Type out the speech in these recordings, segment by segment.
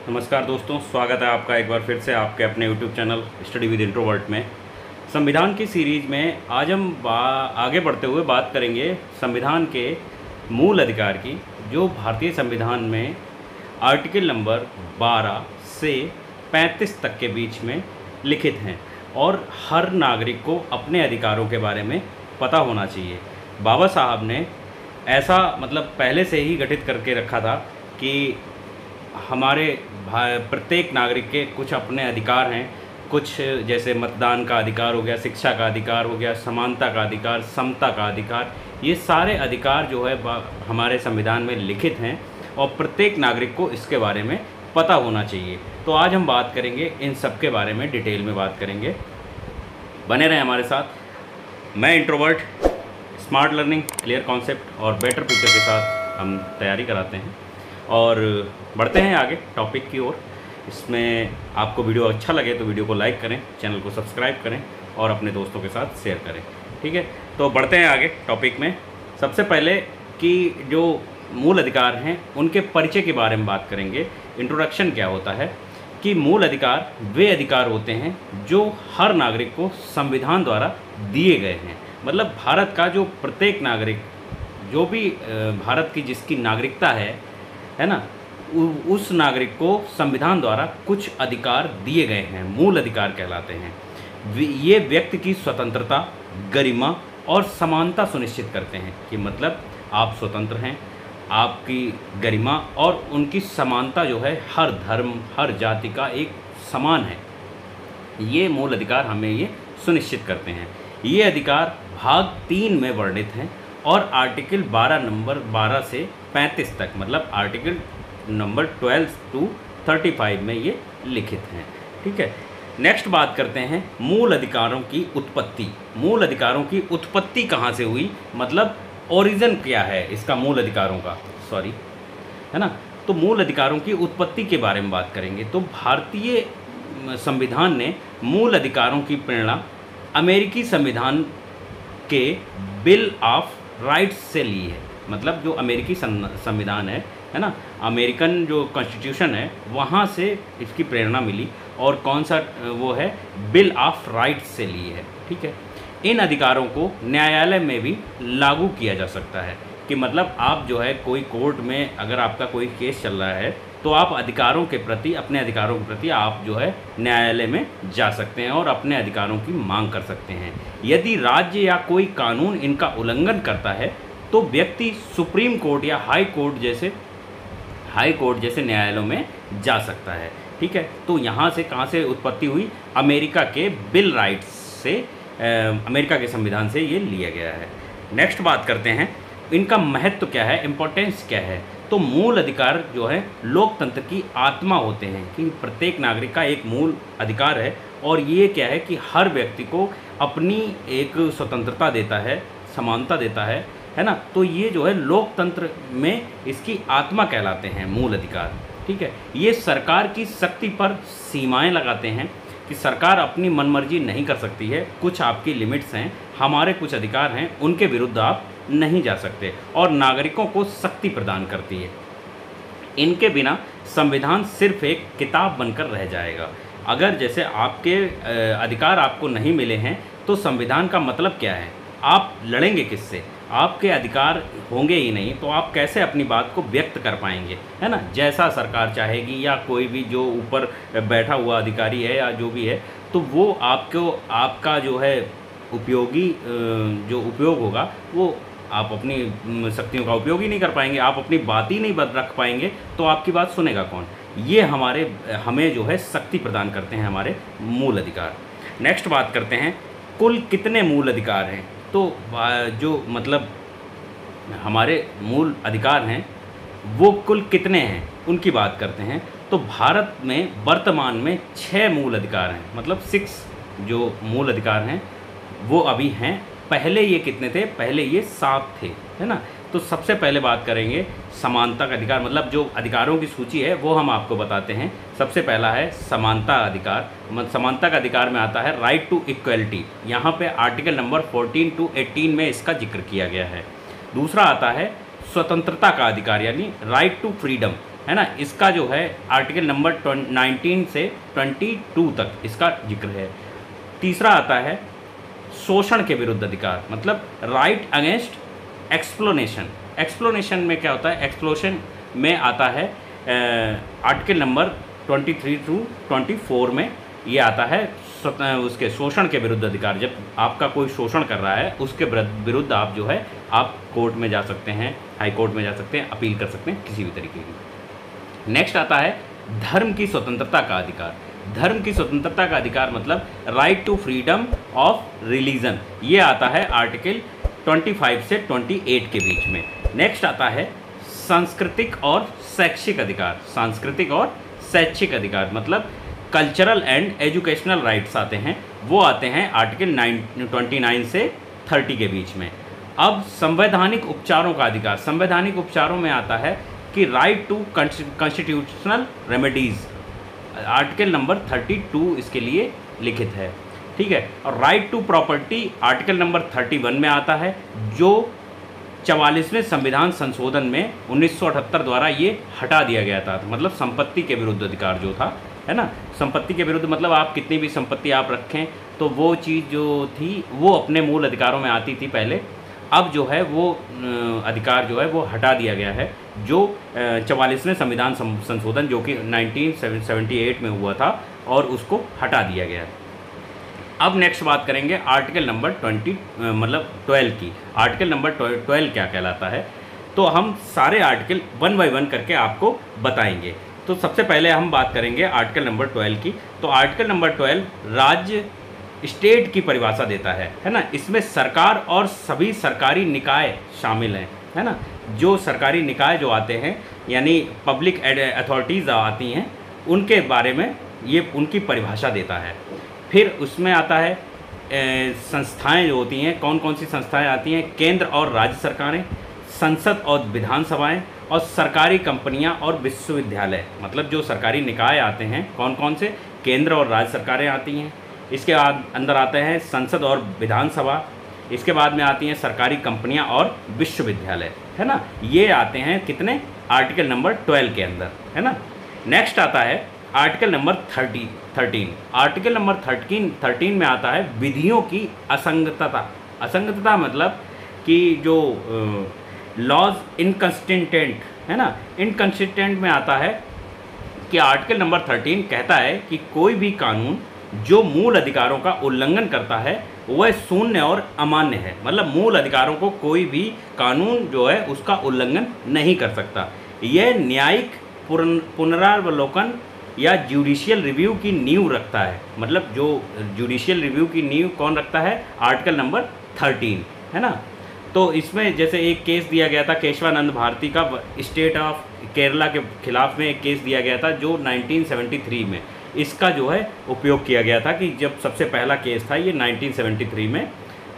नमस्कार दोस्तों, स्वागत है आपका एक बार फिर से आपके अपने YouTube channel study with introvert में। संविधान की सीरीज़ में आज हम आगे बढ़ते हुए बात करेंगे संविधान के मूल अधिकार की, जो भारतीय संविधान में आर्टिकल नंबर 12 से 35 तक के बीच में लिखित हैं और हर नागरिक को अपने अधिकारों के बारे में पता होना चाहिए। बाबा साहब ने ऐसा पहले से ही गठित करके रखा था कि हमारे प्रत्येक नागरिक के कुछ अपने अधिकार हैं, कुछ जैसे मतदान का अधिकार हो गया, शिक्षा का अधिकार हो गया, समानता का अधिकार, समता का अधिकार, ये सारे अधिकार जो है हमारे संविधान में लिखित हैं और प्रत्येक नागरिक को इसके बारे में पता होना चाहिए। तो आज हम बात करेंगे इन सब के बारे में, डिटेल में बात करेंगे। बने रहें हमारे साथ। मैं introvert, smart learning, clear concept और बेटर फ्यूचर के साथ हम तैयारी कराते हैं और बढ़ते हैं आगे टॉपिक की ओर। इसमें आपको वीडियो अच्छा लगे तो वीडियो को लाइक करें, चैनल को सब्सक्राइब करें और अपने दोस्तों के साथ शेयर करें। ठीक है, तो बढ़ते हैं आगे टॉपिक में। सबसे पहले कि जो मूल अधिकार हैं उनके परिचय के बारे में बात करेंगे। इंट्रोडक्शन क्या होता है कि मूल अधिकार वे अधिकार होते हैं जो हर नागरिक को संविधान द्वारा दिए गए हैं। मतलब भारत का जो प्रत्येक नागरिक, जो भी भारत की जिसकी नागरिकता है ना, उस नागरिक को संविधान द्वारा कुछ अधिकार दिए गए हैं, मूल अधिकार कहलाते हैं। ये व्यक्ति की स्वतंत्रता, गरिमा और समानता सुनिश्चित करते हैं कि मतलब आप स्वतंत्र हैं, आपकी गरिमा और उनकी समानता जो है हर धर्म, हर जाति का एक समान है। ये मूल अधिकार हमें ये सुनिश्चित करते हैं। ये अधिकार भाग 3 में वर्णित हैं और आर्टिकल 12 नंबर 12 से 35 तक, मतलब आर्टिकल नंबर 12 to 35 में ये लिखित हैं। ठीक है, नेक्स्ट बात करते हैं मूल अधिकारों की उत्पत्ति। मूल अधिकारों की उत्पत्ति कहाँ से हुई, मतलब ओरिजिन क्या है इसका, मूल अधिकारों का, सॉरी, है ना। तो मूल अधिकारों की उत्पत्ति के बारे में बात करेंगे। तो भारतीय संविधान ने मूल अधिकारों की प्रेरणा अमेरिकी संविधान के बिल ऑफ राइट्स से ली है। मतलब जो अमेरिकी संविधान है ना, अमेरिकन जो कॉन्स्टिट्यूशन है, वहाँ से इसकी प्रेरणा मिली और कौन सा वो है, बिल ऑफ राइट्स से ली है। ठीक है, इन अधिकारों को न्यायालय में भी लागू किया जा सकता है कि मतलब आप जो है कोई कोर्ट में अगर आपका कोई केस चल रहा है तो आप अधिकारों के प्रति, अपने अधिकारों के प्रति आप जो है न्यायालय में जा सकते हैं और अपने अधिकारों की मांग कर सकते हैं। यदि राज्य या कोई कानून इनका उल्लंघन करता है तो व्यक्ति सुप्रीम कोर्ट या हाई कोर्ट जैसे न्यायालयों में जा सकता है। ठीक है, तो यहाँ से कहाँ से उत्पत्ति हुई, अमेरिका के बिल राइट्स से, अमेरिका के संविधान से ये लिया गया है। नेक्स्ट बात करते हैं इनका महत्व क्या है, इम्पोर्टेंस क्या है। तो मूल अधिकार जो है लोकतंत्र की आत्मा होते हैं कि प्रत्येक नागरिक का एक मूल अधिकार है और ये क्या है कि हर व्यक्ति को अपनी एक स्वतंत्रता देता है, समानता देता है ना। तो ये जो है लोकतंत्र में इसकी आत्मा कहलाते हैं मूल अधिकार। ठीक है, ये सरकार की शक्ति पर सीमाएं लगाते हैं कि सरकार अपनी मनमर्जी नहीं कर सकती है, कुछ आपकी लिमिट्स हैं, हमारे कुछ अधिकार हैं, उनके विरुद्ध आप नहीं जा सकते और नागरिकों को शक्ति प्रदान करती है। इनके बिना संविधान सिर्फ एक किताब बनकर रह जाएगा। अगर जैसे आपके अधिकार आपको नहीं मिले हैं तो संविधान का मतलब क्या है, आप लड़ेंगे किससे, आपके अधिकार होंगे ही नहीं तो आप कैसे अपनी बात को व्यक्त कर पाएंगे, है ना। जैसा सरकार चाहेगी या कोई भी जो ऊपर बैठा हुआ अधिकारी है या जो भी है, तो वो आपको, आपका जो है उपयोगी जो उपयोग होगा वो आप अपनी शक्तियों का उपयोग ही नहीं कर पाएंगे, आप अपनी बात ही नहीं रख पाएंगे तो आपकी बात सुनेगा कौन। ये हमें जो है शक्ति प्रदान करते हैं हमारे मूल अधिकार। नेक्स्ट बात करते हैं कुल कितने मूल अधिकार हैं। तो जो मतलब हमारे मूल अधिकार हैं वो कुल कितने हैं उनकी बात करते हैं। तो भारत में वर्तमान में 6 मूल अधिकार हैं, मतलब 6 जो मूल अधिकार हैं वो अभी हैं। पहले ये कितने थे, पहले ये 7 थे, है ना। तो सबसे पहले बात करेंगे समानता का अधिकार, मतलब जो अधिकारों की सूची है वो हम आपको बताते हैं। सबसे पहला है समानता अधिकार। समानता का अधिकार में आता है राइट टू इक्वलिटी, यहाँ पे आर्टिकल नंबर 14 to 18 में इसका जिक्र किया गया है। दूसरा आता है स्वतंत्रता का अधिकार, यानी राइट टू फ्रीडम, है ना, इसका जो है आर्टिकल नंबर 19 से 22 तक इसका जिक्र है। तीसरा आता है शोषण के विरुद्ध अधिकार, मतलब राइट अगेंस्ट एक्सप्लोनेशन। एक्सप्लोनेशन में क्या होता है, एक्सप्लोशन में आता है आर्टिकल नंबर 23 टू 24 में ये आता है उसके शोषण के विरुद्ध अधिकार। जब आपका कोई शोषण कर रहा है उसके विरुद्ध आप जो है आप कोर्ट में जा सकते हैं, हाई कोर्ट में जा सकते हैं, अपील कर सकते हैं किसी भी तरीके की। नेक्स्ट आता है धर्म की स्वतंत्रता का अधिकार। धर्म की स्वतंत्रता का अधिकार मतलब right to freedom of religion, ये आता है आर्टिकल 25 से 28 के बीच में। नेक्स्ट आता है सांस्कृतिक और शैक्षिक अधिकार। सांस्कृतिक और शैक्षिक अधिकार मतलब कल्चरल एंड एजुकेशनल राइट्स आते हैं, वो आते हैं आर्टिकल 29 से 30 के बीच में। अब संवैधानिक उपचारों का अधिकार। संवैधानिक उपचारों में आता है कि right to constitutional remedies, article number 32 इसके लिए लिखित है, ठीक है। और right to property article number 31 में आता है, जो 44वें संविधान संशोधन में 1978 द्वारा ये हटा दिया गया था। मतलब संपत्ति के विरुद्ध अधिकार जो था, है ना, संपत्ति के विरुद्ध मतलब आप कितनी भी संपत्ति आप रखें तो वो चीज़ जो थी वो अपने मूल अधिकारों में आती थी पहले। अब जो है वो अधिकार जो है वो हटा दिया गया है, जो 44वें संविधान संशोधन जो कि 1978 में हुआ था, और उसको हटा दिया गया है। अब नेक्स्ट बात करेंगे आर्टिकल नंबर 12 की। आर्टिकल नंबर 12 क्या कहलाता है, तो हम सारे आर्टिकल 1 बाय 1 करके आपको बताएंगे। तो सबसे पहले हम बात करेंगे आर्टिकल नंबर 12 की। तो आर्टिकल नंबर 12 राज्य स्टेट की परिभाषा देता है ना। इसमें सरकार और सभी सरकारी निकाय शामिल हैं, है ना। जो सरकारी निकाय जो आते हैं यानी पब्लिक अथॉरिटीज़ आती हैं, उनके बारे में ये उनकी परिभाषा देता है। फिर उसमें आता है संस्थाएं जो होती हैं, कौन कौन सी संस्थाएं आती हैं, केंद्र और राज्य सरकारें, संसद और विधानसभाएं, और सरकारी कंपनियां और विश्वविद्यालय। मतलब जो सरकारी निकाय आते हैं कौन कौन से, केंद्र और राज्य सरकारें आती हैं। इसके बाद अंदर आते हैं संसद और विधानसभा। इसके बाद में आती हैं सरकारी कंपनियां और विश्वविद्यालय, है ना। ये आते हैं कितने, आर्टिकल नंबर 12 के अंदर, है ना। नेक्स्ट आता है आर्टिकल नंबर 13। आर्टिकल नंबर 13 में आता है विधियों की असंगतता। असंगतता मतलब कि जो लॉज इनकंसिस्टेंट, है ना। इनकंसिस्टेंट में आता है कि आर्टिकल नंबर 13 कहता है कि कोई भी कानून जो मूल अधिकारों का उल्लंघन करता है वह शून्य और अमान्य है। मतलब मूल अधिकारों को कोई भी कानून जो है उसका उल्लंघन नहीं कर सकता। यह न्यायिक पुनरावलोकन या जुडिशियल रिव्यू की नींव रखता है। मतलब जो जुडिशियल रिव्यू की नींव कौन रखता है, आर्टिकल नंबर 13, है ना। तो इसमें जैसे एक केस दिया गया था केशवानंद भारती का, स्टेट ऑफ केरला के खिलाफ में एक केस दिया गया था जो 1973 में इसका जो है उपयोग किया गया था। कि जब सबसे पहला केस था ये 1973 में,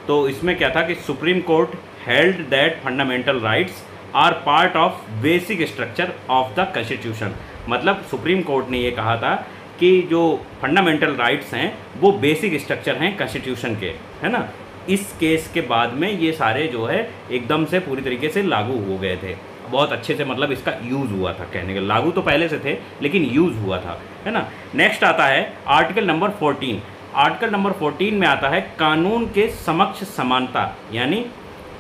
तो इसमें क्या था कि supreme court held that fundamental rights are part of basic structure of the constitution. मतलब सुप्रीम कोर्ट ने ये कहा था कि जो फंडामेंटल राइट्स हैं वो बेसिक स्ट्रक्चर हैं कॉन्स्टिट्यूशन के, है ना। इस केस के बाद में ये सारे जो है एकदम से पूरी तरीके से लागू हो गए थे, बहुत अच्छे से, मतलब इसका यूज़ हुआ था। कहने का लागू तो पहले से थे लेकिन यूज़ हुआ था, है ना। नेक्स्ट आता है आर्टिकल नंबर 14। आर्टिकल नंबर 14 में आता है कानून के समक्ष समानता यानी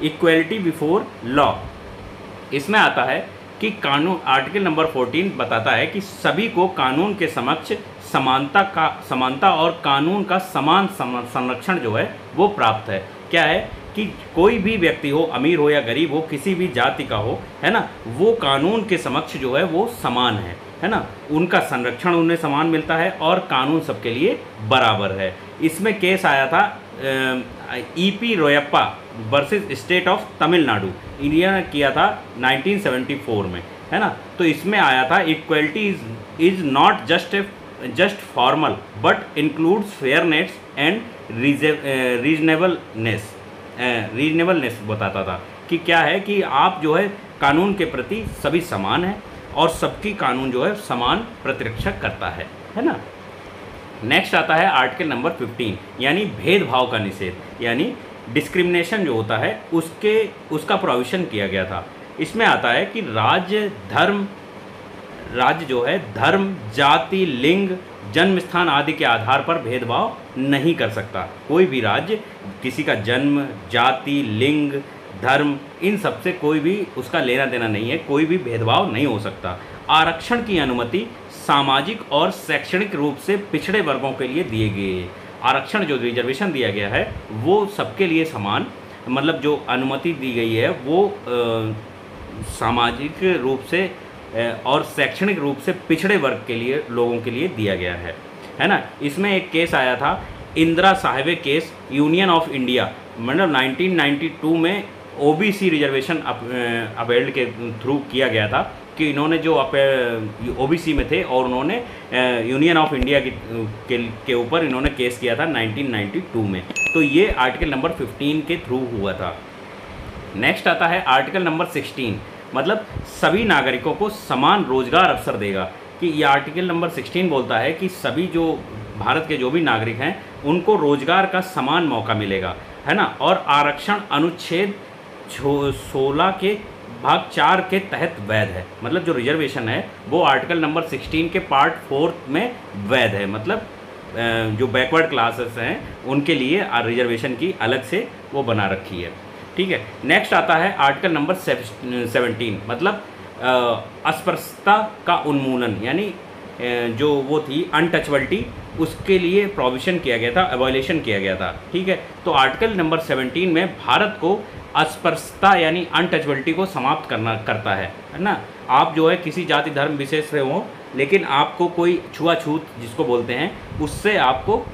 इक्वलिटी बिफोर लॉ। इसमें आता है कि कानून, आर्टिकल नंबर 14 बताता है कि सभी को कानून के समक्ष समानता और कानून का समान संरक्षण जो है वो प्राप्त है। क्या है कि कोई भी व्यक्ति हो, अमीर हो या गरीब हो, किसी भी जाति का हो, है ना, वो कानून के समक्ष जो है वो समान है ना। उनका संरक्षण उन्हें समान मिलता है और कानून सबके लिए बराबर है। इसमें केस आया था EP Royappa versus state of Tamil Nadu, India ने किया था 1974 में, है ना। तो इसमें आया था equality is not just formal but includes fairness and reasonableness बताता था कि क्या है कि आप जो है कानून के प्रति सभी समान हैं और सबकी कानून जो है समान प्रतिरक्षा करता है ना। नेक्स्ट आता है आर्टिकल नंबर 15 यानी भेदभाव का निषेध, यानी डिस्क्रिमिनेशन जो होता है उसका प्रोविज़न किया गया था। इसमें आता है कि राज्य, धर्म, राज्य जो है धर्म, जाति, लिंग, जन्म स्थान आदि के आधार पर भेदभाव नहीं कर सकता। कोई भी राज्य किसी का जन्म, जाति, लिंग, धर्म, इन सब से कोई भी उसका लेना देना नहीं है, कोई भी भेदभाव नहीं हो सकता। आरक्षण की अनुमति सामाजिक और शैक्षणिक रूप से पिछड़े वर्गों के लिए दिए गए। आरक्षण जो रिजर्वेशन दिया गया है वो सबके लिए समान, मतलब जो अनुमति दी गई है वो सामाजिक रूप से और शैक्षणिक रूप से पिछड़े वर्ग के लिए, लोगों के लिए दिया गया है ना। इसमें एक केस आया था, Indira Sawhney case, union of India, मतलब 1992 में ओबीसी रिजर्वेशन अपेल्ड के थ्रू किया गया था कि इन्होंने जो ओबीसी में थे और उन्होंने यूनियन ऑफ इंडिया के ऊपर इन्होंने केस किया था 1992 में। तो ये आर्टिकल नंबर 15 के थ्रू हुआ था। नेक्स्ट आता है आर्टिकल नंबर 16, मतलब सभी नागरिकों को समान रोजगार अवसर देगा। कि ये आर्टिकल नंबर 16 बोलता है कि सभी जो भारत के जो भी नागरिक हैं उनको रोजगार का समान मौका मिलेगा, है ना। और आरक्षण अनुच्छेद 16 के भाग 4 के तहत वैध है, मतलब जो रिजर्वेशन है वो आर्टिकल नंबर 16 के पार्ट 4 में वैध है, मतलब जो बैकवर्ड क्लासेस हैं उनके लिए रिजर्वेशन की अलग से वो बना रखी है, ठीक है। नेक्स्ट आता है आर्टिकल नंबर 17, मतलब अस्पृश्यता का उन्मूलन, यानी जो वो थी अनटचबिलिटी, उसके लिए प्रोविज़न किया गया था, एवॉल्यूशन किया गया था, ठीक है। तो आर्टिकल नंबर 17 में भारत को अस्पृश्यता यानी अनटचबिलिटी को समाप्त करता है ना। आप जो है किसी जाति धर्म विशेष से हो, लेकिन आपको कोई छुआछूत जिसको बोलते हैं उससे आपको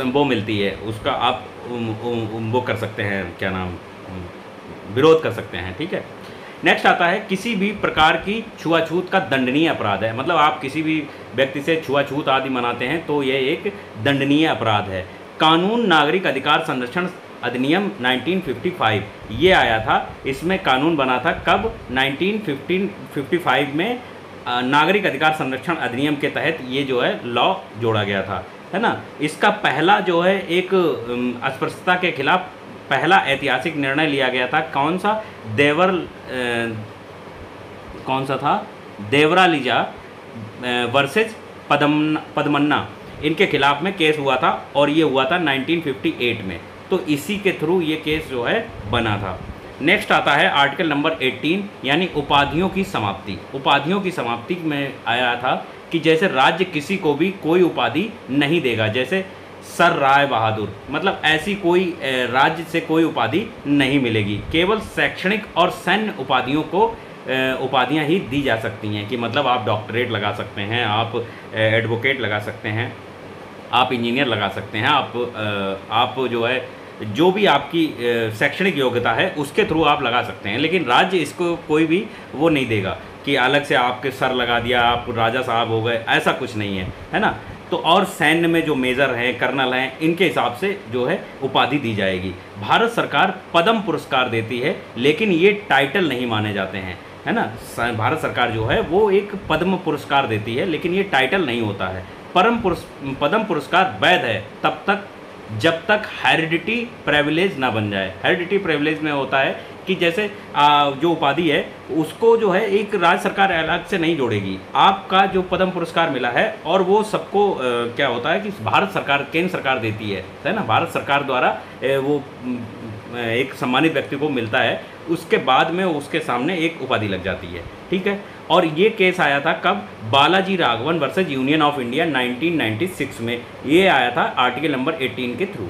वो मिलती है, उसका आप वो कर सकते हैं, क्या नाम, विरोध कर सकते हैं, ठीक है। नेक्स्ट आता है किसी भी प्रकार की छुआछूत का दंडनीय अपराध है, मतलब आप किसी भी व्यक्ति से छुआछूत आदि मनाते हैं तो ये एक दंडनीय अपराध है। कानून नागरिक अधिकार संरक्षण अधिनियम 1955 ये आया था, इसमें कानून बना था कब, 1955 में नागरिक अधिकार संरक्षण अधिनियम के तहत ये जो है लॉ जोड़ा गया था, है ना। इसका पहला जो है एक अस्पृश्यता के खिलाफ पहला ऐतिहासिक निर्णय लिया गया था, कौन सा, कौन सा था, देवरालीजा वर्सेज पदमन्ना, इनके खिलाफ में केस हुआ था और ये हुआ था 1958 में। तो इसी के थ्रू ये केस जो है बना था। नेक्स्ट आता है आर्टिकल नंबर 18, यानी उपाधियों की समाप्ति। उपाधियों की समाप्ति में आया था कि जैसे राज्य किसी को भी कोई उपाधि नहीं देगा, जैसे सर राय बहादुर, मतलब ऐसी कोई राज्य से कोई उपाधि नहीं मिलेगी, केवल शैक्षणिक और सैन्य उपाधियों को उपाधियां ही दी जा सकती हैं। कि मतलब आप डॉक्टरेट लगा सकते हैं, आप एडवोकेट लगा सकते हैं, आप इंजीनियर लगा सकते हैं, आप जो है जो भी आपकी शैक्षणिक योग्यता है उसके थ्रू आप लगा सकते हैं, लेकिन राज्य इसको कोई भी वो नहीं देगा कि अलग से आपके सर लगा दिया आप राजा साहब हो गए, ऐसा कुछ नहीं है ना। तो और सैन्य में जो मेजर हैं, कर्नल हैं, इनके हिसाब से जो है उपाधि दी जाएगी। भारत सरकार पद्म पुरस्कार देती है, लेकिन ये टाइटल नहीं माने जाते हैं, है ना। भारत सरकार जो है वो एक पद्म पुरस्कार देती है, लेकिन ये टाइटल नहीं होता है। पद्म पुरस्कार वैध है तब तक जब तक हेरिडिटी प्रिविलेज ना बन जाए। हेरिडिटी प्रिविलेज में होता है कि जैसे जो उपाधि है उसको जो है एक राज्य सरकार अलग से नहीं जोड़ेगी। आपका जो पद्म पुरस्कार मिला है और वो सबको क्या होता है कि भारत सरकार, केंद्र सरकार देती है ना। भारत सरकार द्वारा वो एक सम्मानित व्यक्ति को मिलता है, उसके बाद में उसके सामने एक उपाधि लग जाती है, ठीक है। और ये केस आया था कब, Balaji Raghavan versus union of India 1996 में ये आया था आर्टिकल नंबर 18 के थ्रू।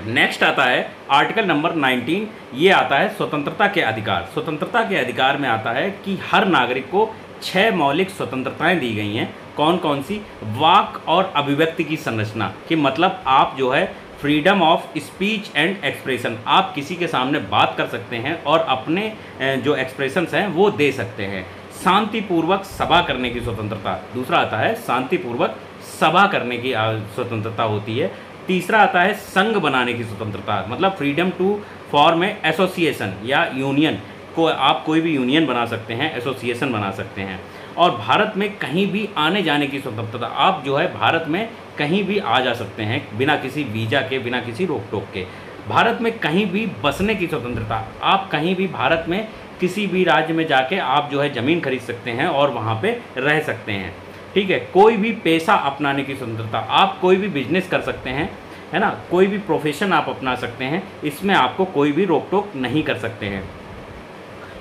नेक्स्ट आता है आर्टिकल नंबर 19, ये आता है स्वतंत्रता के अधिकार। स्वतंत्रता के अधिकार में आता है कि हर नागरिक को 6 मौलिक स्वतंत्रताएं दी गई हैं। कौन कौन सी, वाक और अभिव्यक्ति की संरचना, कि मतलब आप जो है freedom of speech and expression, आप किसी के सामने बात कर सकते हैं और अपने जो एक्सप्रेशंस हैं वो दे सकते हैं। शांतिपूर्वक सभा करने की स्वतंत्रता, दूसरा आता है शांतिपूर्वक सभा करने की स्वतंत्रता होती है। तीसरा आता है संघ बनाने की स्वतंत्रता, मतलब freedom to form a association या यूनियन, को आप कोई भी यूनियन बना सकते हैं, एसोसिएशन बना सकते हैं। और भारत में कहीं भी आने जाने की स्वतंत्रता, आप जो है भारत में कहीं भी आ जा सकते हैं बिना किसी वीज़ा के, बिना किसी रोक टोक के। भारत में कहीं भी बसने की स्वतंत्रता, आप कहीं भी भारत में किसी भी राज्य में जाके आप जो है ज़मीन खरीद सकते हैं और वहाँ पे रह सकते हैं। ठीक है, कोई भी पेशा अपनाने की स्वतंत्रता, आप कोई भी बिजनेस कर सकते हैं, है ना, कोई भी प्रोफेशन आप अपना सकते हैं, इसमें आपको कोई भी रोक टोक नहीं कर सकते हैं।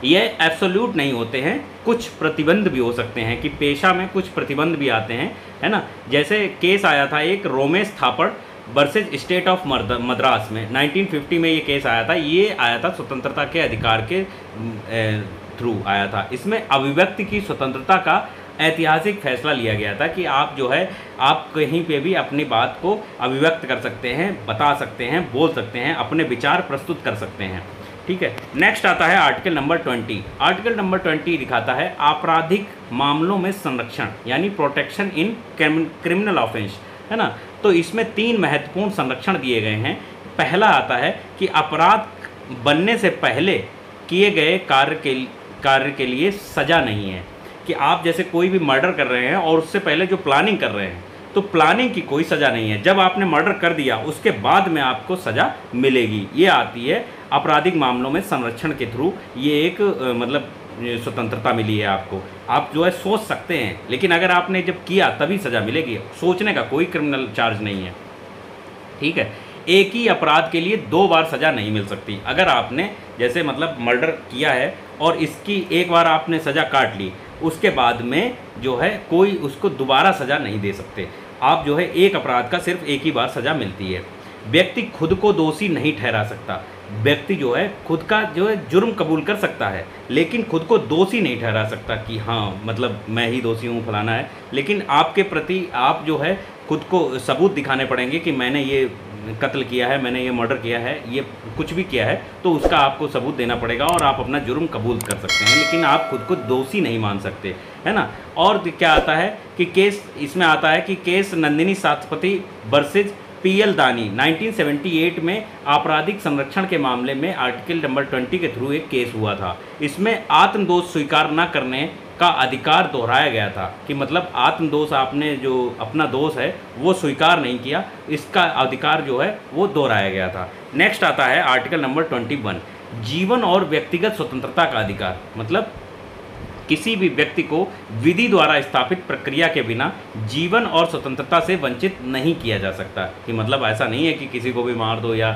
ये एब्सोल्यूट नहीं होते हैं, कुछ प्रतिबंध भी हो सकते हैं कि पेशा में कुछ प्रतिबंध भी आते हैं, है ना। जैसे केस आया था एक Romesh Thappar versus state of Madras में 1950 में ये केस आया था। ये आया था स्वतंत्रता के अधिकार के थ्रू आया था। इसमें अभिव्यक्ति की स्वतंत्रता का ऐतिहासिक फैसला लिया गया था कि आप जो है आप कहीं पे भी अपनी बात को अभिव्यक्त कर सकते हैं, बता सकते हैं, बोल सकते हैं, अपने विचार प्रस्तुत कर सकते हैं। ठीक है, नेक्स्ट आता है आर्टिकल नंबर 20। आर्टिकल नंबर 20 दिखाता है आपराधिक मामलों में संरक्षण, यानी प्रोटेक्शन इन क्रिमिनल ऑफेंस, है ना। तो इसमें 3 महत्वपूर्ण संरक्षण दिए गए हैं। पहला आता है कि अपराध बनने से पहले किए गए कार्य के लिए सज़ा नहीं है, कि आप जैसे कोई भी मर्डर कर रहे हैं और उससे पहले जो प्लानिंग कर रहे हैं, तो प्लानिंग की कोई सज़ा नहीं है। जब आपने मर्डर कर दिया उसके बाद में आपको सज़ा मिलेगी। ये आती है आपराधिक मामलों में संरक्षण के थ्रू। ये एक मतलब स्वतंत्रता मिली है आपको। आप जो है सोच सकते हैं, लेकिन अगर आपने जब किया तभी सज़ा मिलेगी। सोचने का कोई क्रिमिनल चार्ज नहीं है। ठीक है, एक ही अपराध के लिए 2 बार सज़ा नहीं मिल सकती। अगर आपने जैसे मतलब मर्डर किया है और इसकी एक बार आपने सज़ा काट ली, उसके बाद में जो है कोई उसको दोबारा सज़ा नहीं दे सकते। आप जो है एक अपराध का सिर्फ एक ही बार सज़ा मिलती है। व्यक्ति खुद को दोषी नहीं ठहरा सकता। व्यक्ति जो है खुद का जो है जुर्म कबूल कर सकता है, लेकिन खुद को दोषी नहीं ठहरा सकता कि हाँ मतलब मैं ही दोषी हूँ, फलाना है। लेकिन आपके प्रति आप जो है खुद को सबूत दिखाने पड़ेंगे कि मैंने ये कत्ल किया है, मैंने ये मर्डर किया है, ये कुछ भी किया है, तो उसका आपको सबूत देना पड़ेगा और आप अपना जुर्म कबूल कर सकते हैं, लेकिन आप खुद को दोषी नहीं मान सकते, है ना। और क्या आता है कि केस इसमें आता है कि केस नंदिनी सातपति वर्सेज पीएल दानी 1978 में आपराधिक संरक्षण के मामले में आर्टिकल नंबर 20 के थ्रू एक केस हुआ था। इसमें आत्मदोष स्वीकार न करने का अधिकार दोहराया गया था कि मतलब आत्मदोष, आपने जो अपना दोष है वो स्वीकार नहीं किया, इसका अधिकार जो है वो दोहराया गया था। नेक्स्ट आता है आर्टिकल नंबर 21, जीवन और व्यक्तिगत स्वतंत्रता का अधिकार। मतलब किसी भी व्यक्ति को विधि द्वारा स्थापित प्रक्रिया के बिना जीवन और स्वतंत्रता से वंचित नहीं किया जा सकता। कि मतलब ऐसा नहीं है कि किसी को भी मार दो या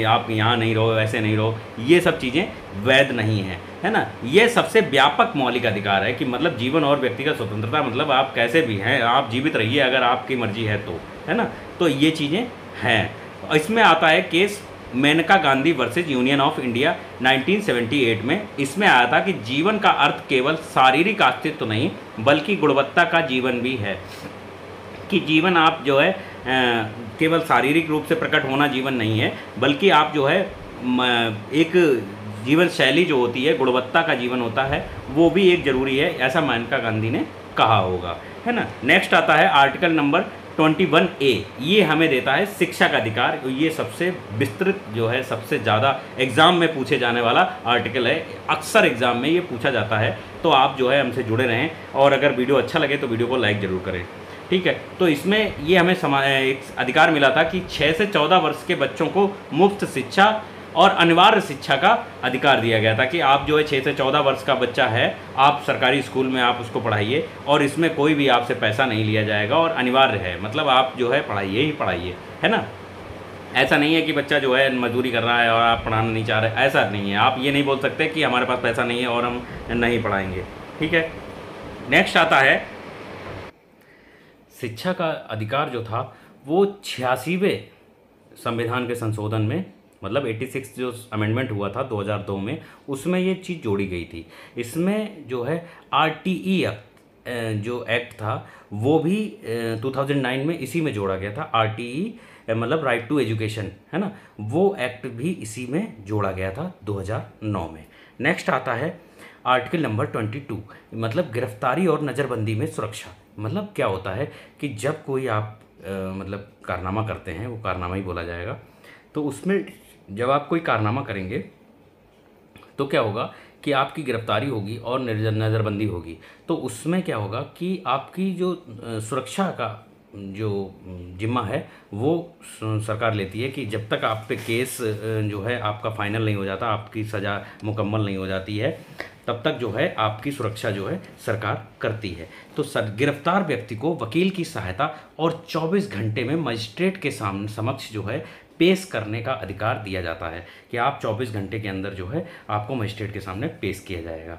आप यहाँ नहीं रहो, ऐसे नहीं रहो, ये सब चीज़ें वैध नहीं है, है ना। ये सबसे व्यापक मौलिक अधिकार है कि मतलब जीवन और व्यक्तिगत स्वतंत्रता, मतलब आप कैसे भी हैं, आप जीवित रहिए अगर आपकी मर्जी है तो, है ना। तो ये चीज़ें हैं। इसमें आता है case Maneka Gandhi versus union of India 1978 में। इसमें आया था कि जीवन का अर्थ केवल शारीरिक अस्तित्व तो नहीं बल्कि गुणवत्ता का जीवन भी है। कि जीवन आप जो है केवल शारीरिक रूप से प्रकट होना जीवन नहीं है, बल्कि आप जो है एक जीवन शैली जो होती है, गुणवत्ता का जीवन होता है, वो भी एक ज़रूरी है, ऐसा मेनका गांधी ने कहा होगा, है ना। नेक्स्ट आता है आर्टिकल नंबर 21A। ये हमें देता है शिक्षा का अधिकार। ये सबसे विस्तृत जो है, सबसे ज़्यादा एग्ज़ाम में पूछे जाने वाला आर्टिकल है। अक्सर एग्ज़ाम में ये पूछा जाता है, तो आप जो है हमसे जुड़े रहें और अगर वीडियो अच्छा लगे तो वीडियो को लाइक ज़रूर करें। ठीक है, तो इसमें ये हमें एक अधिकार मिला था कि 6 से 14 वर्ष के बच्चों को मुफ्त शिक्षा और अनिवार्य शिक्षा का अधिकार दिया गया था कि आप जो है 6 से 14 वर्ष का बच्चा है, आप सरकारी स्कूल में आप उसको पढ़ाइए और इसमें कोई भी आपसे पैसा नहीं लिया जाएगा और अनिवार्य है, मतलब आप जो है पढ़ाइए ही पढ़ाइए, है ना। ऐसा नहीं है कि बच्चा जो है मजदूरी कर रहा है और आप पढ़ाना नहीं चाह रहे, ऐसा नहीं है। आप ये नहीं बोल सकते कि हमारे पास पैसा नहीं है और हम नहीं पढ़ाएंगे। ठीक है, नेक्स्ट आता है शिक्षा का अधिकार जो था वो 86वें संविधान के संशोधन में, मतलब 86 जो अमेंडमेंट हुआ था 2002 में, उसमें ये चीज़ जोड़ी गई थी। इसमें जो है RTE जो एक्ट था वो भी 2009 में इसी में जोड़ा गया था। RTE मतलब राइट टू एजुकेशन, है ना, वो एक्ट भी इसी में जोड़ा गया था 2009 में। नेक्स्ट आता है आर्टिकल नंबर 22, मतलब गिरफ्तारी और नज़रबंदी में सुरक्षा। मतलब क्या होता है कि जब कोई आप मतलब कारनामा करते हैं, वो कारनामा ही बोला जाएगा, तो उसमें जब आप कोई कारनामा करेंगे तो क्या होगा कि आपकी गिरफ्तारी होगी और नज़रबंदी होगी। तो उसमें क्या होगा कि आपकी जो सुरक्षा का जो जिम्मा है वो सरकार लेती है कि जब तक आप पे केस जो है आपका फाइनल नहीं हो जाता, आपकी सज़ा मुकम्मल नहीं हो जाती है, तब तक जो है आपकी सुरक्षा जो है सरकार करती है। तो गिरफ्तार व्यक्ति को वकील की सहायता और 24 घंटे में मजिस्ट्रेट के सामने समक्ष जो है पेश करने का अधिकार दिया जाता है कि आप 24 घंटे के अंदर जो है आपको मजिस्ट्रेट के सामने पेश किया जाएगा।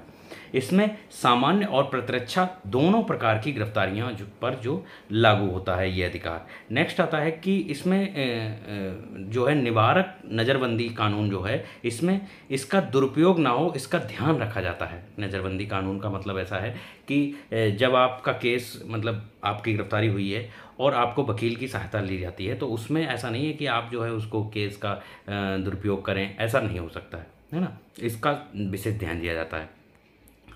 इसमें सामान्य और प्रतिरक्षा दोनों प्रकार की गिरफ्तारियां पर जो लागू होता है ये अधिकार। नेक्स्ट आता है कि इसमें जो है निवारक नज़रबंदी कानून जो है, इसमें इसका दुरुपयोग ना हो इसका ध्यान रखा जाता है। नज़रबंदी कानून का मतलब ऐसा है कि जब आपका केस मतलब आपकी गिरफ्तारी हुई है और आपको वकील की सहायता ली जाती है, तो उसमें ऐसा नहीं है कि आप जो है उसको केस का दुरुपयोग करें, ऐसा नहीं हो सकता है ना। इसका विशेष ध्यान दिया जाता है।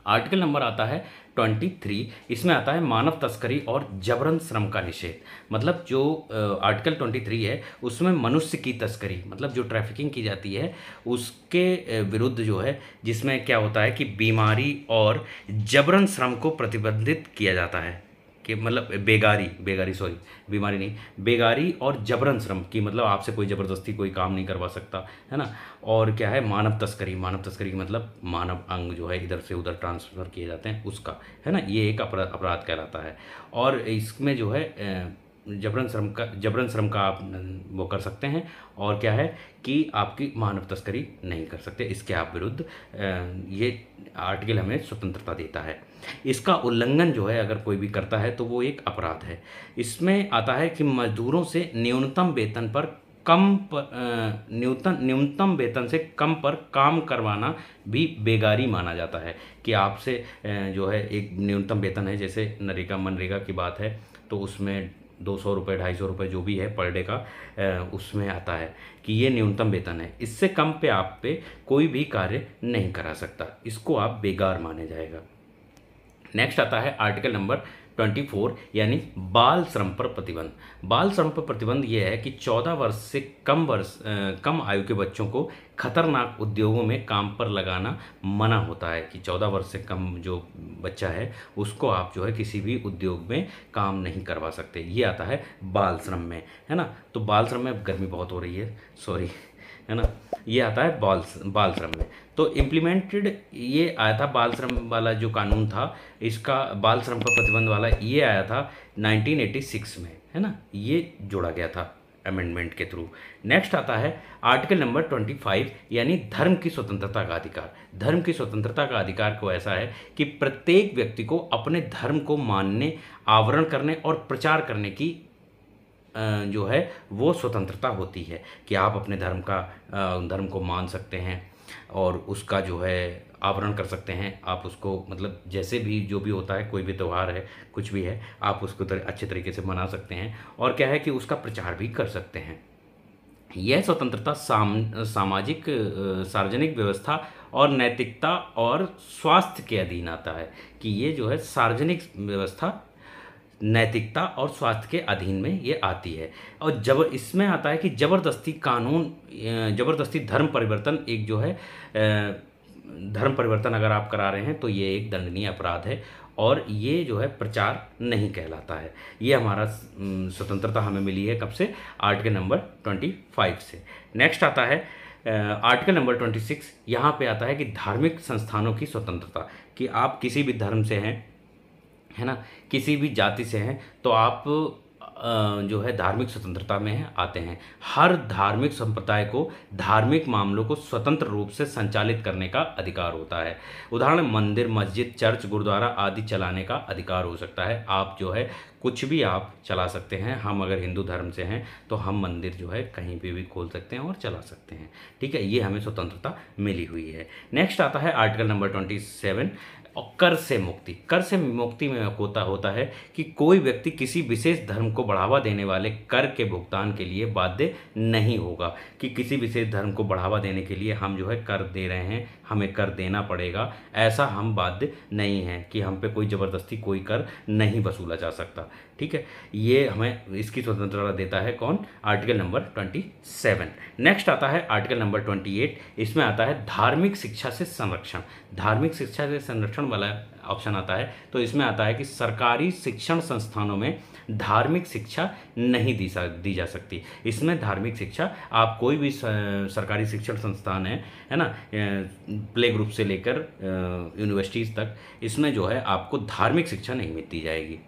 आर्टिकल नंबर आता है 23, इसमें आता है मानव तस्करी और जबरन श्रम का निषेध। मतलब जो आर्टिकल 23 है उसमें मनुष्य की तस्करी मतलब जो ट्रैफिकिंग की जाती है उसके विरुद्ध जो है, जिसमें क्या होता है कि बीमारी और जबरन श्रम को प्रतिबंधित किया जाता है कि मतलब बीमारी नहीं, बेगारी और जबरन श्रम की मतलब आपसे कोई ज़बरदस्ती कोई काम नहीं करवा सकता है ना। और क्या है मानव तस्करी की मतलब मानव अंग जो है इधर से उधर ट्रांसफ़र किए जाते हैं उसका, है ना, ये एक अपराध कहलाता है। और इसमें जो है जबरन श्रम का आप वो कर सकते हैं। और क्या है कि आपकी मानव तस्करी नहीं कर सकते, इसके आप विरुद्ध ये आर्टिकल हमें स्वतंत्रता देता है। इसका उल्लंघन जो है अगर कोई भी करता है तो वो एक अपराध है। इसमें आता है कि मजदूरों से न्यूनतम वेतन से कम पर काम करवाना भी बेगारी माना जाता है कि आपसे जो है एक न्यूनतम वेतन है, जैसे मनरेगा की बात है तो उसमें 200 रुपये 250 रुपये जो भी है पर डे का उसमें आता है कि ये न्यूनतम वेतन है, इससे कम पे आप पे कोई भी कार्य नहीं करा सकता, इसको आप बेगार माने जाएगा। नेक्स्ट आता है आर्टिकल नंबर 24 यानी बाल श्रम पर प्रतिबंध। बाल श्रम पर प्रतिबंध ये है कि 14 वर्ष से कम आयु के बच्चों को खतरनाक उद्योगों में काम पर लगाना मना होता है कि 14 वर्ष से कम जो बच्चा है उसको आप जो है किसी भी उद्योग में काम नहीं करवा सकते। ये आता है बाल श्रम में, है ना। तो बाल श्रम में गर्मी बहुत हो रही है, सॉरी, है ना, ये आता है बाल श्रम में। तो इम्प्लीमेंटेड ये आया था बाल श्रम वाला जो कानून था, इसका बाल श्रम पर प्रतिबंध वाला ये आया था 1986 में, है ना, ये जोड़ा गया था अमेंडमेंट के थ्रू। नेक्स्ट आता है आर्टिकल नंबर 25 यानी धर्म की स्वतंत्रता का अधिकार। धर्म की स्वतंत्रता का अधिकार को ऐसा है कि प्रत्येक व्यक्ति को अपने धर्म को मानने, आवरण करने और प्रचार करने की जो है वो स्वतंत्रता होती है कि आप अपने धर्म को मान सकते हैं और उसका जो है आवरण कर सकते हैं। आप उसको मतलब जैसे भी जो भी होता है, कोई भी त्यौहार है कुछ भी है, आप उसको अच्छे तरीके से मना सकते हैं और क्या है कि उसका प्रचार भी कर सकते हैं। यह स्वतंत्रता सामाजिक सार्वजनिक व्यवस्था और नैतिकता और स्वास्थ्य के अधीन आता है कि ये जो है सार्वजनिक व्यवस्था, नैतिकता और स्वास्थ्य के अधीन में ये आती है। और इसमें आता है कि जबरदस्ती धर्म परिवर्तन एक जो है धर्म परिवर्तन अगर आप करा रहे हैं तो ये एक दंडनीय अपराध है और ये जो है प्रचार नहीं कहलाता है। ये हमारा स्वतंत्रता हमें मिली है कब से, आर्टिकल नंबर 25 से। नेक्स्ट आता है आर्टिकल नंबर 26, यहाँ पे आता है कि धार्मिक संस्थानों की स्वतंत्रता कि आप किसी भी धर्म से हैं, है ना, किसी भी जाति से हैं तो आप जो है धार्मिक स्वतंत्रता में आते हैं। हर धार्मिक संप्रदाय को धार्मिक मामलों को स्वतंत्र रूप से संचालित करने का अधिकार होता है। उदाहरण मंदिर, मस्जिद, चर्च, गुरुद्वारा आदि चलाने का अधिकार हो सकता है। आप जो है कुछ भी आप चला सकते हैं। हम अगर हिंदू धर्म से हैं तो हम मंदिर जो है कहीं पे भी खोल सकते हैं और चला सकते हैं, ठीक है, ये हमें स्वतंत्रता मिली हुई है। नेक्स्ट आता है आर्टिकल नंबर 27 और कर से मुक्ति। कर से मुक्ति में होता है कि कोई व्यक्ति किसी विशेष धर्म को बढ़ावा देने वाले कर के भुगतान के लिए बाध्य नहीं होगा कि किसी विशेष धर्म को बढ़ावा देने के लिए हम जो है कर दे रहे हैं, हमें कर देना पड़ेगा, ऐसा हम बाध्य नहीं हैं कि हम पे कोई ज़बरदस्ती कोई कर नहीं वसूला जा सकता, ठीक है। ये हमें इसकी स्वतंत्रता देता है कौन, आर्टिकल नंबर 27। नेक्स्ट आता है आर्टिकल नंबर 28, इसमें आता है धार्मिक शिक्षा से संरक्षण। धार्मिक शिक्षा से संरक्षण वाला ऑप्शन आता है, तो इसमें आता है कि सरकारी शिक्षण संस्थानों में धार्मिक शिक्षा नहीं दी जा सकती। इसमें धार्मिक शिक्षा आप कोई भी सरकारी शिक्षण संस्थान है ना, प्ले ग्रुप से लेकर यूनिवर्सिटीज़ तक, इसमें जो है आपको धार्मिक शिक्षा नहीं दी जाएगी।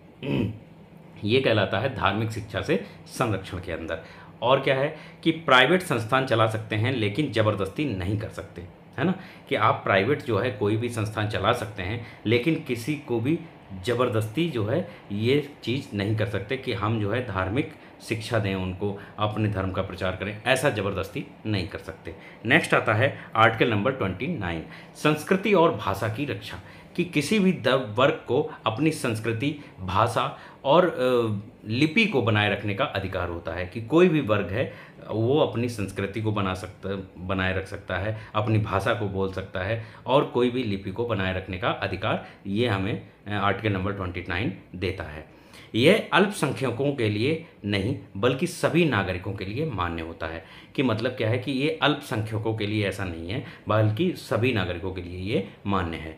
ये कहलाता है धार्मिक शिक्षा से संरक्षण के अंदर। और क्या है कि प्राइवेट संस्थान चला सकते हैं लेकिन ज़बरदस्ती नहीं कर सकते, है ना, कि आप प्राइवेट जो है कोई भी संस्थान चला सकते हैं लेकिन किसी को भी ज़बरदस्ती जो है ये चीज़ नहीं कर सकते कि हम जो है धार्मिक शिक्षा दें, उनको अपने धर्म का प्रचार करें, ऐसा ज़बरदस्ती नहीं कर सकते। नेक्स्ट आता है आर्टिकल नंबर 29, संस्कृति और भाषा की रक्षा, कि किसी भी वर्ग को अपनी संस्कृति, भाषा और लिपि को बनाए रखने का अधिकार होता है, कि कोई भी वर्ग है वो अपनी संस्कृति को बनाए रख सकता है, अपनी भाषा को बोल सकता है और कोई भी लिपि को बनाए रखने का अधिकार ये हमें आर्टिकल नंबर 29 देता है। यह अल्पसंख्यकों के लिए नहीं बल्कि सभी नागरिकों के लिए मान्य होता है, कि मतलब क्या है कि ये अल्पसंख्यकों के लिए ऐसा नहीं है बल्कि सभी नागरिकों के लिए ये मान्य है।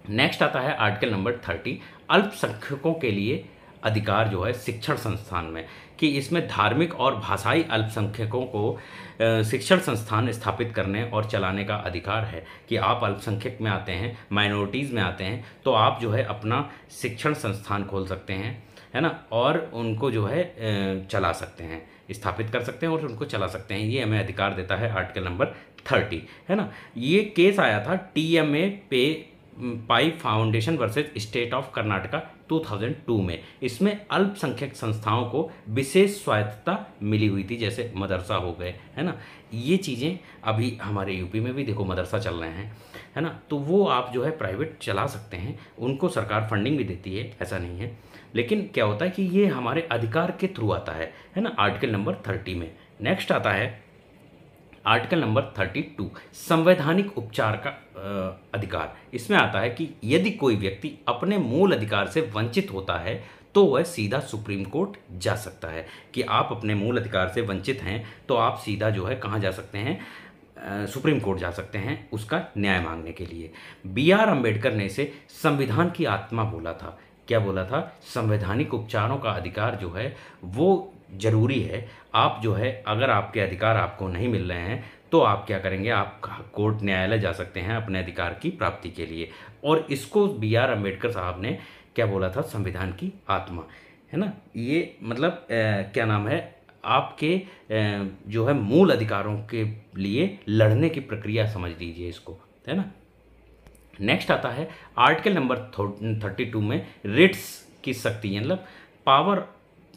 नेक्स्ट आता है आर्टिकल नंबर 30, अल्पसंख्यकों के लिए अधिकार जो है शिक्षण संस्थान में, कि इसमें धार्मिक और भाषाई अल्पसंख्यकों को शिक्षण संस्थान स्थापित करने और चलाने का अधिकार है, कि आप अल्पसंख्यक में आते हैं, माइनॉरिटीज़ में आते हैं, तो आप जो है अपना शिक्षण संस्थान खोल सकते हैं, है ना, और उनको जो है चला सकते हैं, स्थापित कर सकते हैं और उनको चला सकते हैं। ये हमें अधिकार देता है आर्टिकल नंबर 30, है ना। ये केस आया था TMA pi foundation versus state of Karnataka 2002 में। इसमें अल्पसंख्यक संस्थाओं को विशेष स्वायत्तता मिली हुई थी, जैसे मदरसा हो गए, है ना। ये चीज़ें अभी हमारे यूपी में भी देखो मदरसा चल रहे हैं, है ना, तो वो आप जो है प्राइवेट चला सकते हैं, उनको सरकार फंडिंग भी देती है, ऐसा नहीं है। लेकिन क्या होता है कि ये हमारे अधिकार के थ्रू आता है ना, आर्टिकल नंबर 30 में। नेक्स्ट आता है आर्टिकल नंबर 32, संवैधानिक उपचार का अधिकार। इसमें आता है कि यदि कोई व्यक्ति अपने मूल अधिकार से वंचित होता है तो वह सीधा सुप्रीम कोर्ट जा सकता है, कि आप अपने मूल अधिकार से वंचित हैं तो आप सीधा जो है कहाँ जा सकते हैं, सुप्रीम कोर्ट जा सकते हैं उसका न्याय मांगने के लिए। BR अम्बेडकर ने इसे संविधान की आत्मा बोला था। क्या बोला था? संवैधानिक उपचारों का अधिकार जो है वो जरूरी है। आप जो है अगर आपके अधिकार आपको नहीं मिल रहे हैं तो आप क्या करेंगे, आप कोर्ट न्यायालय जा सकते हैं अपने अधिकार की प्राप्ति के लिए। और इसको BR अम्बेडकर साहब ने क्या बोला था, संविधान की आत्मा, है ना। ये मतलब क्या नाम है, आपके जो है मूल अधिकारों के लिए लड़ने की प्रक्रिया समझ लीजिए इसको, है ना। नेक्स्ट आता है आर्टिकल नंबर 32 में रिट्स की शक्ति, मतलब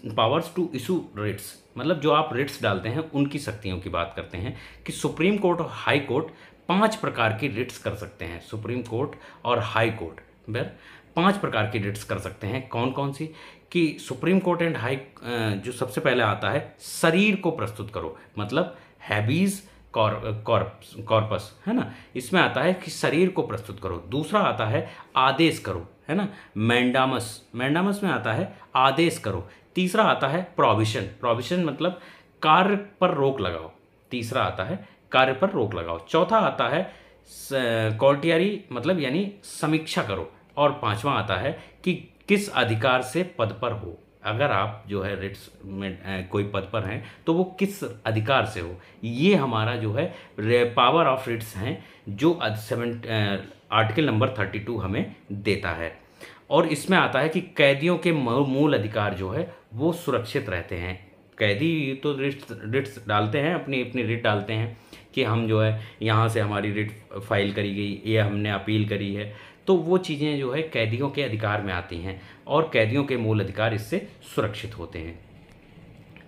पावर्स टू इशू रिट्स, मतलब जो आप रिट्स डालते हैं उनकी शक्तियों की बात करते हैं, कि सुप्रीम कोर्ट और हाई कोर्ट 5 प्रकार की रिट्स कर सकते हैं। सुप्रीम कोर्ट और हाई कोर्ट 5 प्रकार की रिट्स कर सकते हैं। कौन कौन सी? कि सुप्रीम कोर्ट एंड हाई, जो सबसे पहले आता है शरीर को प्रस्तुत करो, मतलब हैबीज कॉर्पस, है ना, इसमें आता है कि शरीर को प्रस्तुत करो। दूसरा आता है आदेश करो, है ना, मैंडामस में आता है आदेश करो। तीसरा आता है प्रोविशन मतलब कार्य पर रोक लगाओ। तीसरा आता है कार्य पर रोक लगाओ। चौथा आता है कॉर्टियरी मतलब यानी समीक्षा करो। और पांचवा आता है कि किस अधिकार से पद पर हो। अगर आप जो है रिट्स में कोई पद पर हैं तो वो किस अधिकार से हो, ये हमारा जो है पावर ऑफ रिट्स हैं, जो आर्टिकल नंबर 32 हमें देता है। और इसमें आता है कि कैदियों के मूल अधिकार जो है वो सुरक्षित रहते हैं। कैदी तो रिट्स डालते हैं, अपनी रिट डालते हैं कि हम जो है यहाँ से हमारी रिट फाइल करी गई, ये हमने अपील करी है, तो वो चीज़ें जो है कैदियों के अधिकार में आती हैं और कैदियों के मूल अधिकार इससे सुरक्षित होते हैं।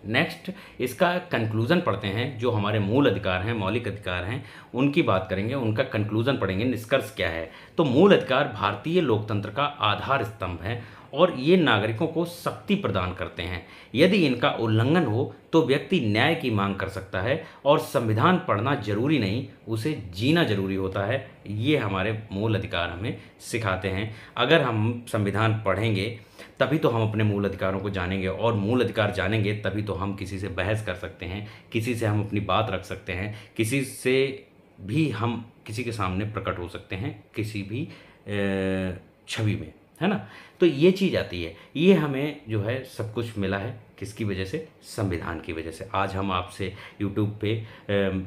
नेक्स्ट इसका कंक्लूज़न पढ़ते हैं। जो हमारे मूल अधिकार हैं, मौलिक अधिकार हैं, उनकी बात करेंगे, उनका कंक्लूज़न पढ़ेंगे, निष्कर्ष क्या है। तो मूल अधिकार भारतीय लोकतंत्र का आधार स्तंभ है और ये नागरिकों को शक्ति प्रदान करते हैं। यदि इनका उल्लंघन हो तो व्यक्ति न्याय की मांग कर सकता है और संविधान पढ़ना जरूरी नहीं, उसे जीना जरूरी होता है। ये हमारे मूल अधिकार हमें सिखाते हैं। अगर हम संविधान पढ़ेंगे तभी तो हम अपने मूल अधिकारों को जानेंगे, और मूल अधिकार जानेंगे तभी तो हम किसी से बहस कर सकते हैं, किसी से हम अपनी बात रख सकते हैं, किसी से भी हम किसी के सामने प्रकट हो सकते हैं, किसी भी छवि में, है ना। तो ये चीज़ आती है, ये हमें जो है सब कुछ मिला है किसकी वजह से, संविधान की वजह से। आज हम आपसे यूट्यूब पे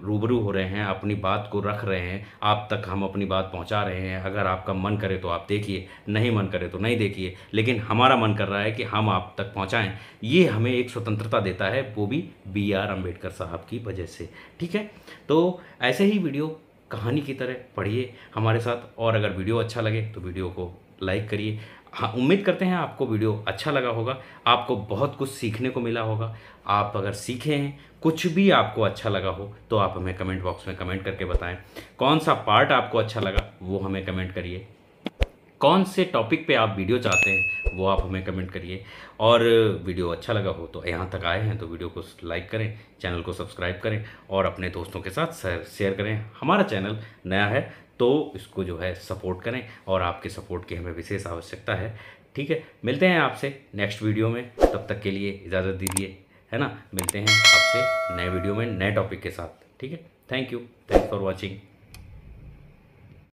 रूबरू हो रहे हैं, अपनी बात को रख रहे हैं, आप तक हम अपनी बात पहुंचा रहे हैं। अगर आपका मन करे तो आप देखिए, नहीं मन करे तो नहीं देखिए, लेकिन हमारा मन कर रहा है कि हम आप तक पहुंचाएं। ये हमें एक स्वतंत्रता देता है, वो भी B.R. अम्बेडकर साहब की वजह से। ठीक है, तो ऐसे ही वीडियो कहानी की तरह पढ़िए हमारे साथ, और अगर वीडियो अच्छा लगे तो वीडियो को लाइक करिए। हाँ, उम्मीद करते हैं आपको वीडियो अच्छा लगा होगा, आपको बहुत कुछ सीखने को मिला होगा। आप अगर सीखे हैं, कुछ भी आपको अच्छा लगा हो, तो आप हमें कमेंट बॉक्स में कमेंट करके बताएं। कौन सा पार्ट आपको अच्छा लगा वो हमें कमेंट करिए, कौन से टॉपिक पे आप वीडियो चाहते हैं वो आप हमें कमेंट करिए। और वीडियो अच्छा लगा हो तो यहाँ तक आए हैं तो वीडियो को लाइक करें, चैनल को सब्सक्राइब करें और अपने दोस्तों के साथ शेयर करें। हमारा चैनल नया है तो इसको जो है सपोर्ट करें, और आपके सपोर्ट की हमें विशेष आवश्यकता है। ठीक है, मिलते हैं आपसे नेक्स्ट वीडियो में, तब तक के लिए इजाज़त दीजिए, है ना। मिलते हैं आपसे नए वीडियो में नए टॉपिक के साथ। ठीक है, thank you, thanks for watching.